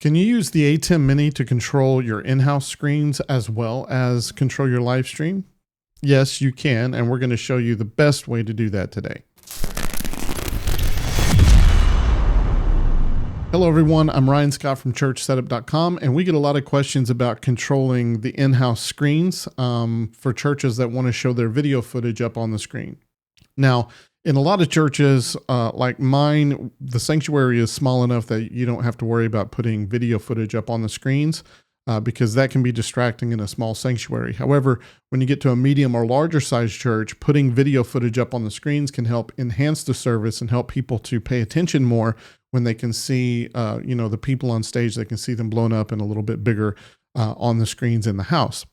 Can you use the ATEM Mini to control your in-house screens as well as control your live stream? Yes, you can, and we're going to show you the best way to do that today. Hello everyone, I'm Ryan Scott from churchsetup.com, and we get a lot of questions about controlling the in-house screens for churches that want to show their video footage up on the screen. Now, in a lot of churches like mine, the sanctuary is small enough that you don't have to worry about putting video footage up on the screens because that can be distracting in a small sanctuary. However, when you get to a medium or larger size church, putting video footage up on the screens can help enhance the service and help people to pay attention more when they can see, the people on stage. They can see them blown up and a little bit bigger on the screens in the house.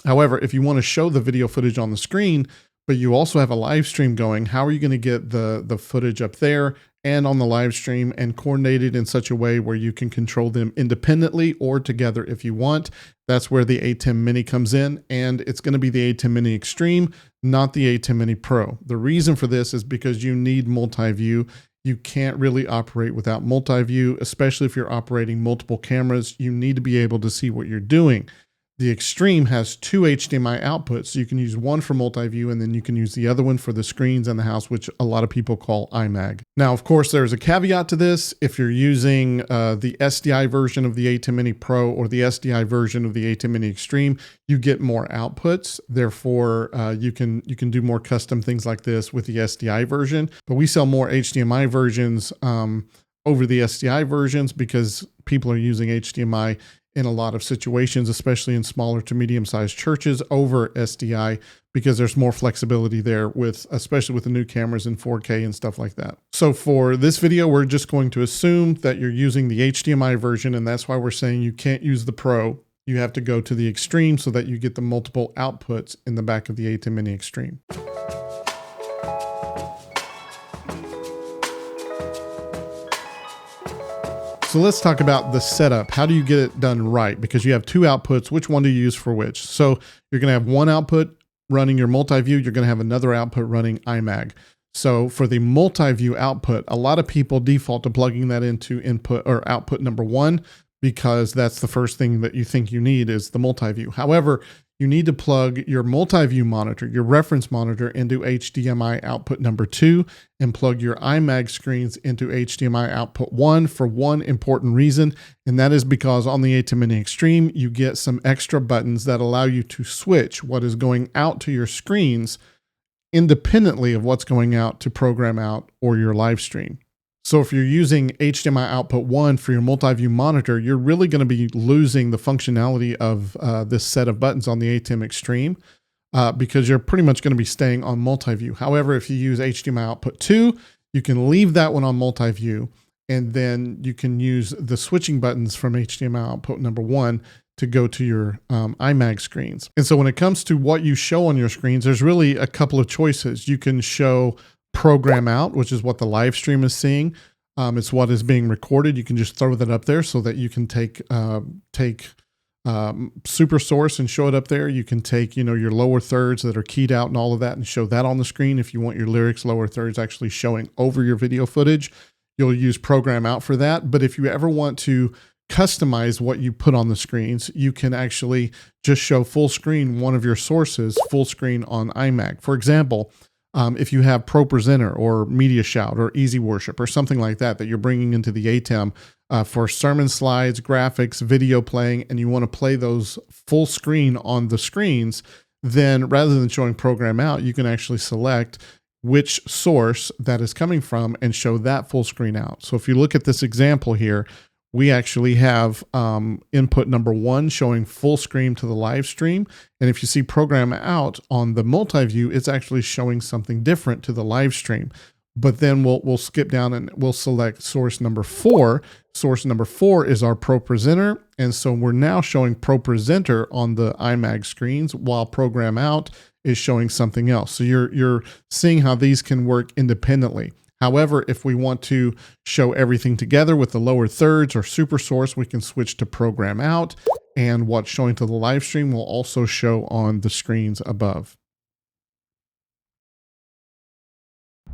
However, if you want to show the video footage on the screen, but you also have a live stream going, how are you going to get the footage up there and on the live stream and coordinated in such a way where you can control them independently or together if you want? That's where the ATEM Mini comes in, and it's going to be the ATEM Mini Extreme, not the ATEM Mini Pro. The reason for this is because you need multi-view. You can't really operate without multi-view, especially if you're operating multiple cameras. You need to be able to see what you're doing. The Extreme has two HDMI outputs, so you can use one for multi-view and then you can use the other one for the screens in the house, which a lot of people call iMag. Now, of course, there's a caveat to this. If you're using the SDI version of the ATEM Mini Pro or the SDI version of the ATEM Mini Extreme, you get more outputs. Therefore, you can do more custom things like this with the SDI version. But we sell more HDMI versions over the SDI versions because people are using HDMI in a lot of situations, especially in smaller to medium-sized churches over SDI, because there's more flexibility there especially with the new cameras in 4K and stuff like that. So for this video, we're just going to assume that you're using the HDMI version, and that's why we're saying you can't use the Pro. You have to go to the Extreme so that you get the multiple outputs in the back of the ATEM Mini Extreme. So let's talk about the setup. How do you get it done right? Because you have two outputs. Which one do you use for which? So you're going to have one output running your multi-view. You're going to have another output running iMag. So for the multi-view output, a lot of people default to plugging that into input or output number one because that's the first thing that you think you need is the multi-view. However, you need to plug your multi-view monitor, your reference monitor, into HDMI output number 2 and plug your iMag screens into HDMI output 1 for one important reason, and that is because on the ATEM Mini Extreme, you get some extra buttons that allow you to switch what is going out to your screens independently of what's going out to program out or your live stream. So if you're using HDMI output 1 for your multi-view monitor, you're really going to be losing the functionality of this set of buttons on the ATEM Extreme because you're pretty much going to be staying on multi-view. However, if you use HDMI output 2, you can leave that one on multi-view, and then you can use the switching buttons from HDMI output number 1 to go to your iMag screens. And so when it comes to what you show on your screens, there's really a couple of choices. You can show program out, which is what the live stream is seeing. It's what is being recorded. You can just throw that up there so that you can take super source and show it up there. You can take, your lower thirds that are keyed out and all of that and show that on the screen. If you want your lyrics lower thirds actually showing over your video footage, you'll use program out for that. But if you ever want to customize what you put on the screens, you can actually just show full screen one of your sources full screen on iMag. For example, if you have Pro Presenter or Media Shout or Easy Worship or something like that you're bringing into the ATEM for sermon slides, graphics, video playing, and you want to play those full screen on the screens, then rather than showing program out, you can actually select which source that is coming from and show that full screen out. So if you look at this example here, we actually have input number 1 showing full screen to the live stream. And if you see program out on the multi-view, it's actually showing something different to the live stream. But then we'll skip down and we'll select source number 4. Source number 4 is our Pro Presenter. And so we're now showing Pro Presenter on the iMag screens while program out is showing something else. So you're seeing how these can work independently. However, if we want to show everything together with the lower thirds or super source, we can switch to program out, and what's showing to the live stream will also show on the screens above.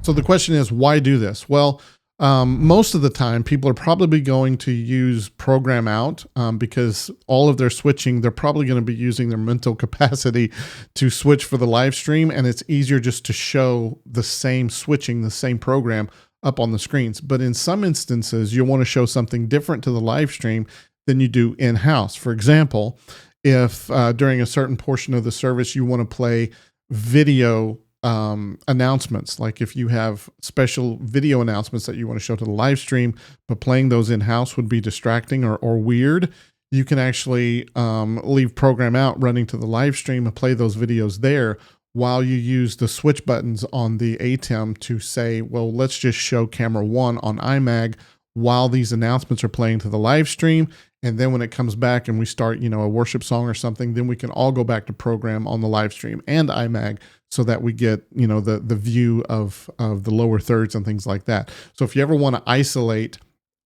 So the question is, why do this? Well, Most of the time, people are probably going to use program out because all of their switching, they're probably going to be using their mental capacity to switch for the live stream. And it's easier just to show the same switching, the same program up on the screens. But in some instances, you'll want to show something different to the live stream than you do in-house. For example, if during a certain portion of the service, you want to play video announcements, like if you have special video announcements that you want to show to the live stream, but playing those in-house would be distracting or weird, you can actually leave program out running to the live stream and play those videos there while you use the switch buttons on the ATEM to say, well, let's just show camera 1 on iMag while these announcements are playing to the live stream. And then when it comes back and we start, a worship song or something, then we can all go back to program on the live stream and iMag so that we get, the view of the lower thirds and things like that. So if you ever want to isolate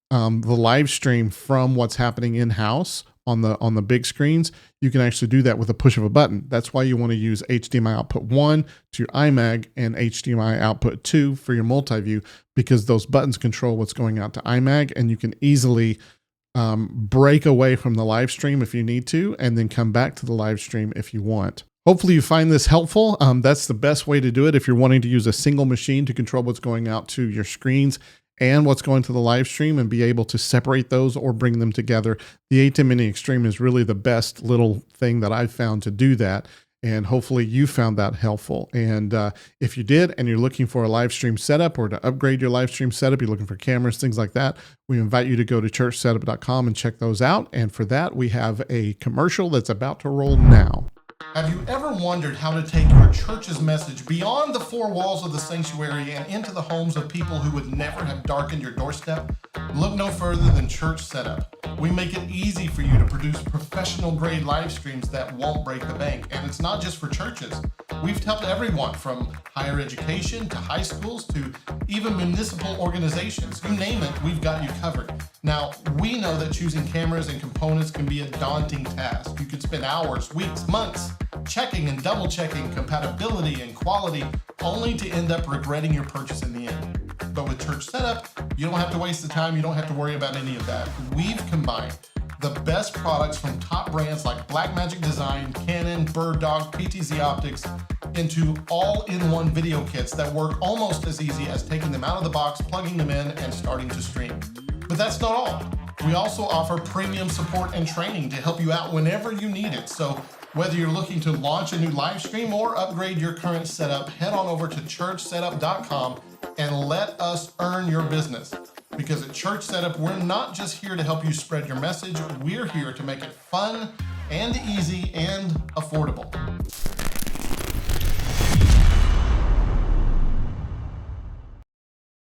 the live stream from what's happening in-house on the big screens, you can actually do that with a push of a button. That's why you want to use HDMI output 1 to your iMag and HDMI output 2 for your multi-view, because those buttons control what's going out to iMag, and you can easily break away from the live stream if you need to, and then come back to the live stream if you want. Hopefully you find this helpful. That's the best way to do it if you're wanting to use a single machine to control what's going out to your screens and what's going to the live stream and be able to separate those or bring them together. The ATEM Extreme is really the best little thing that I've found to do that. And hopefully you found that helpful. And if you did, and you're looking for a live stream setup or to upgrade your live stream setup, you're looking for cameras, things like that, we invite you to go to churchsetup.com and check those out. And for that, we have a commercial that's about to roll now. Have you ever wondered how to take your church's message beyond the four walls of the sanctuary and into the homes of people who would never have darkened your doorstep? Look no further than Church Setup. We make it easy for you to produce professional grade live streams that won't break the bank. And it's not just for churches. We've helped everyone from higher education to high schools to even municipal organizations. You name it, we've got you covered. Now, we know that choosing cameras and components can be a daunting task. You could spend hours, weeks, months checking and double checking compatibility and quality, only to end up regretting your purchase in the end. But with Church Setup, you don't have to waste the time. You don't have to worry about any of that. We've combined the best products from top brands like Blackmagic Design, Canon, Bird Dog, PTZ Optics into all-in-one video kits that work almost as easy as taking them out of the box, plugging them in, and starting to stream. But that's not all. We also offer premium support and training to help you out whenever you need it. So whether you're looking to launch a new live stream or upgrade your current setup, head on over to churchsetup.com and let us earn your business. Because at Church Setup, we're not just here to help you spread your message, we're here to make it fun and easy and affordable.